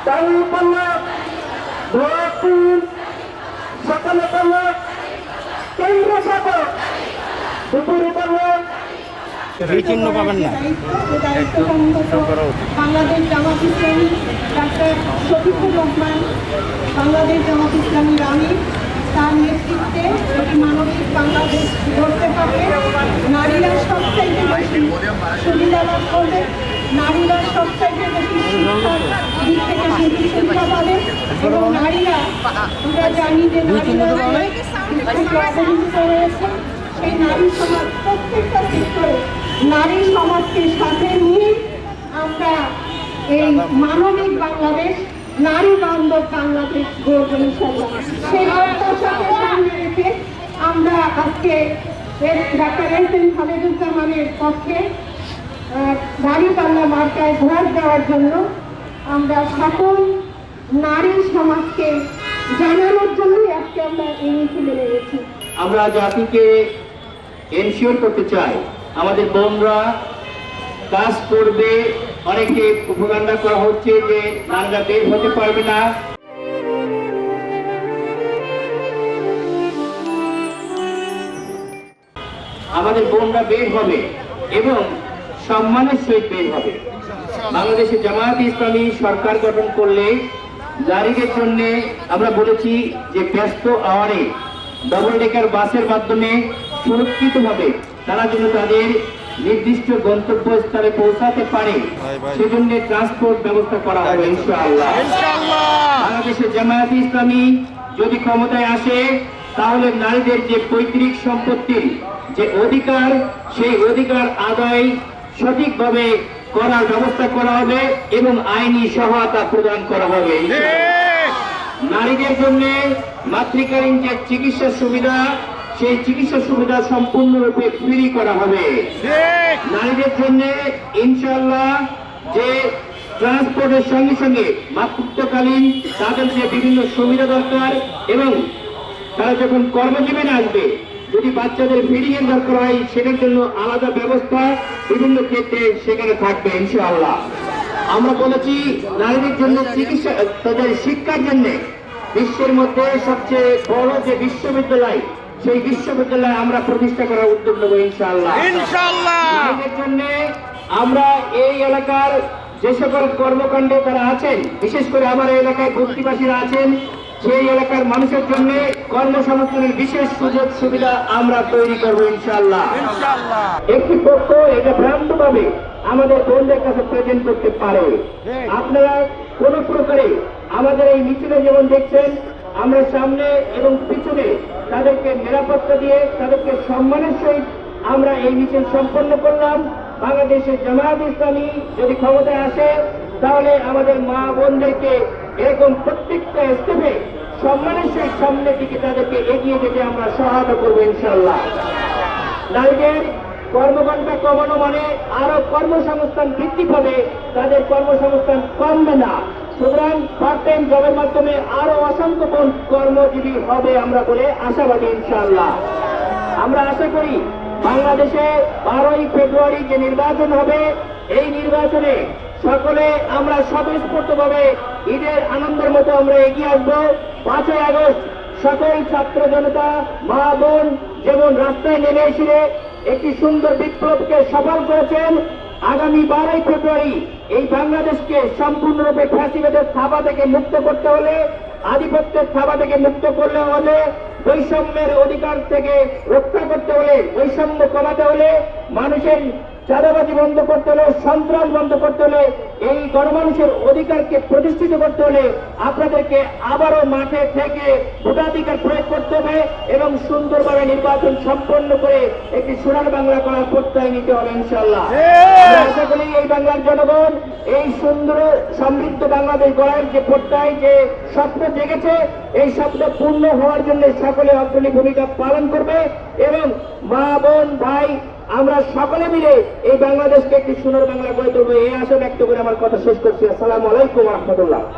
তাই বললে সকালে বললে কেন্দ্র শাসক দুপুরে বললে চিহ্ন পাবেন না। বাংলাদেশ জামাত ইসলামী ডাক্তার শফিকুর রহমান, বাংলাদেশ জামাত ইসলামীর আমির, তার নেতৃত্বে একটি মানবিক বাংলাদেশ গড়তে পারবে। নারীরা সবচাইতে বেশি সুবিধা লাভ করবে, নারীরা সবচাইতে বেশি শিক্ষার দিক থেকে সুবিধা পাবে এবং নারীরা, আমরা জানি যে নারীরা অবহেলিত রয়েছে। সেই নারী সমাজ প্রত্যেকটা সেক্টরে নারী সমাজকে সাথে নিয়ে আমরা এই মানবিক বাংলাদেশ, নারী বান্ধব বাংলাদেশ গড়ব ইনশাআল্লাহ। সেই লক্ষ্যটাকে সামনে রেখে আমরা আজকে ডাক্তার এস.এম. খালেদুজ্জামানের পক্ষে দাঁড়িপাল্লা মার্কায় ভোট দেওয়ার জন্য আমরা সকল নারী সমাজকে জানানোর জন্যই আজকে আমরা এই মিছিলে নেমেছি। আমরা জাতিকে এনশিওর করতে চাই আমাদের বোনরা কাজ করবে। অনেকে প্রোপাগান্ডা করা হচ্ছে যে নারীরা বের হতে পারবে না। আমাদের বোনরা বের হবে এবং সম্মানের সহিত বের হবে। বাংলাদেশে জামায়াত ইসলামী সরকার গঠন করলে নারীদের জন্য আমরা বলেছি যে ব্যস্ত আওয়ারে ডবল ডেকার বাসের মাধ্যমে সুরক্ষিতভাবে তারা যেন তাদের নির্দিষ্ট গন্তব্যস্থলে পৌঁছাতে পারে, সেজন্য ট্রান্সপোর্ট ব্যবস্থা করা হবে ইনশাআল্লাহ। বাংলাদেশের জামায়াত ইসলামী যদি ক্ষমতায় আসে তাহলে নারীদের যে পৈতৃক সম্পত্তির যে অধিকার, সেই অধিকার আদায় সঠিকভাবে করার ব্যবস্থা করা হবে এবং আইনি সহায়তা প্রদান করা হবে। নারীদের জন্য মাতৃকালীন যে চিকিৎসা সুবিধা, সেই চিকিৎসা সুবিধা সম্পূর্ণরূপে ফ্রি করা হবে। নারীদের জন্য ইনশাআল্লাহ যে ট্রান্সপোর্টের সঙ্গে সঙ্গে মাতৃত্বকালীন তাদের যে বিভিন্ন সুবিধা দরকার এবং তারা যখন কর্মজীবনে আসবে যদি বাচ্চাদের ফিডিং এর দরকার হয় সেটার জন্য আলাদা ব্যবস্থা বিভিন্ন ক্ষেত্রে সেখানে থাকবে ইনশাআল্লাহ। আমরা বলেছি নারীদের জন্য চিকিৎসা, তাদের শিক্ষার জন্য বিশ্বের মধ্যে সবচেয়ে বড় যে বিশ্ববিদ্যালয়, সেই বিশ্ববিদ্যালয় আমরা প্রতিষ্ঠা করার উদ্যোগ নেব ইনশাআল্লাহ। নারীদের জন্য আমরা এই এলাকার যে সকল কর্মকাণ্ডে তারা আছেন, বিশেষ করে আমার এলাকায় বস্তিবাসীরা আছেন, সেই এলাকার মানুষের জন্য কর্মসংস্থানের বিশেষ সুযোগ সুবিধা আমরা তৈরি করবো ইনশাআল্লাহ। একটি পক্ষ এটা ভ্রান্তভাবে আমাদের বোনদের কাছে প্রেজেন্ট করতে পারে। আপনারা কোন প্রকারে আমাদের এই মিছিলে যেমন দেখছেন, আমরা সামনে এবং পিছনে তাদেরকে নিরাপত্তা দিয়ে তাদেরকে সম্মানের সহিত আমরা এই মিছিল সম্পন্ন করলাম। বাংলাদেশের জামায়াত ইসলামী যদি ক্ষমতায় আসে তাহলে আমাদের মা বোনদেরকে এরকম প্রত্যেকটা স্টেপে সম্মানের সহিত সামনের দিকে তাদেরকে এগিয়ে যেতে আমরা সহায়তা করবো ইনশাআল্লাহ। নারীদের কর্মঘণ্টা কমানো মানে আরো কর্মসংস্থান বৃদ্ধি পাবে, তাদের কর্মসংস্থান কমবে না। সুতরাং পার্ট টাইম জবের মাধ্যমে আরো অসংখ্য কর্মজীবী হবে আমরা বলে আশাবাদী ইনশাআল্লাহ। আমরা আশা করি বাংলাদেশে 12ই ফেব্রুয়ারি যে নির্বাচন হবে, এই নির্বাচনে সকলে আমরা স্বতঃস্ফূর্তভাবে ঈদের আনন্দের মতো আমরা এগিয়ে আসবো। 5ই আগস্ট সকল ছাত্র জনতা মা বোন যেমন রাস্তায় নেমে এসে একটি সুন্দর বিপ্লবকে সফল করেছেন, আগামী 12ই ফেব্রুয়ারি এই বাংলাদেশকে সম্পূর্ণরূপে ফ্যাসিবাদের থাবা থেকে মুক্ত করতে হলে, আধিপত্যের থাবা থেকে মুক্ত করলে হলে, বৈষম্যের অধিকার থেকে রক্ষা করতে হলে, বৈষম্য কমাতে হলে, মানুষের চাঁদাবাজি বন্ধ করতে হলে, সন্ত্রাস বন্ধ করতে হলে, এই গণমানুষের অধিকারকে প্রতিষ্ঠিত করতে হলে আপনাদেরকে আবারও মাঠে থেকে ভোটাধিকার প্রয়োগ করতে হবে এবং সুন্দরভাবে নির্বাচন সম্পন্ন করে একটি সোনার বাংলা করার প্রত্যয় নিতে হবে ইনশাআল্লাহ। আশা করি এই বাংলার জনগণ এই সুন্দর সমৃদ্ধ বাংলাদেশ গড়ার যে প্রত্যয়, যে স্বপ্ন জেগেছে, এই স্বপ্ন পূর্ণ হওয়ার জন্য সকলে অগ্রণী ভূমিকা পালন করবে এবং মা বোন ভাই আমরা সকলে মিলে এই বাংলাদেশকে একটি সোনার বাংলা গড়ে তুলবো, এই আশা ব্যক্ত করে আমার কথা শেষ করছি। আসসালামু আলাইকুম ওয়া রাহমাতুল্লাহ।